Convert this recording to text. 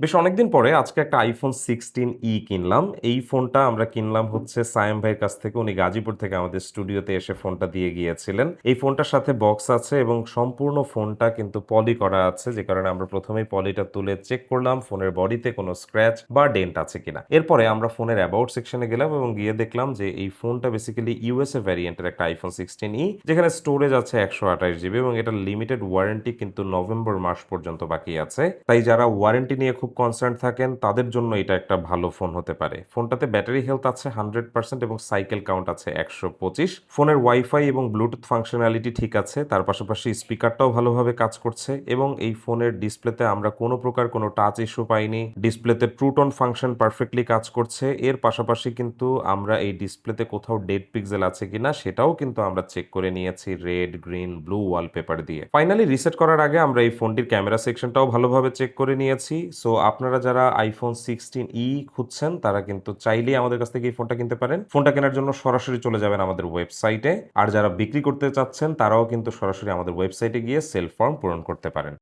বেশ অনেকদিন পরে আজকে একটা iPhone 16e কিনলাম। এই ফোনটা আমরা কিনলাম হচ্ছে সায়েম ভাইয়ের কাছ থেকে। উনি গাজীপুর থেকে আমাদের স্টুডিওতে এসে ফোনটা দিয়ে গিয়েছিলেন। এই ফোনটার সাথে বক্স আছে এবং সম্পূর্ণ ফোনটা কিন্তু পলি করা আছে, যে কারণে আমরা প্রথমেই পলিটা তুলে চেক করলাম ফোনের বডিতে কোনো স্ক্র্যাচ বা ডেন্ট আছে কিনা। এরপরে আমরা ফোনের অ্যাবাউট সেকশনে গেলাম এবং গিয়ে দেখলাম যে এই ফোনটা বেসিক্যালি ইউএসএ ভ্যারিয়েন্টের একটা iPhone 16e, যেখানে স্টোরেজ আছে 128 জিবি এবং এটার লিমিটেড ওয়ারেন্টি কিন্তু নভেম্বর মাস পর্যন্ত বাকি আছে। তাই যারা ওয়ারেন্টি নিয়ে খুব কনসার্ন থাকেন তাদের জন্য এটা একটা ভালো ফোন হতে পারে। ফোনটাতে ব্যাটারি হেলথ আছে 100% এবং সাইকেল কাউন্ট আছে 125। ফোনের ওয়াইফাই এবং ব্লুটুথ ফাংশনালিটি ঠিক আছে, তার পাশাপাশি স্পিকারটাও ভালোভাবে কাজ করছে এবং এই ফোনের ডিসপ্লেতে আমরা কোনো প্রকার কোনো টাচ ইস্যু পাইনি। ডিসপ্লেতে ট্রু টোন ফাংশন পারফেক্টলি কাজ করছে। এর পাশাপাশি কিন্তু আমরা এই ডিসপ্লেতে কোথাও ডেড পিক্সেল আছে কিনা সেটাও কিন্তু আমরা চেক করে নিয়েছি রেড, গ্রিন, ব্লু ওয়ালপেপার দিয়ে। ফাইনালি রিসেট করার আগে আমরা এই ফোনটির ক্যামেরা সেকশনটাও ভালোভাবে চেক করে নিয়েছি। সো আপনারা যারা iPhone 16e খুঁজছেন তারা কিন্তু চাইলেই আমাদের কাছ থেকে এই ফোনটা কিনতে পারেন। ফোনটা কেনার জন্য সরাসরি চলে যাবেন আমাদের ওয়েবসাইটে। আর যারা বিক্রি করতে চাচ্ছেন তারাও কিন্তু সরাসরি আমাদের ওয়েবসাইটে গিয়ে সেল ফর্ম পূরণ করতে পারেন।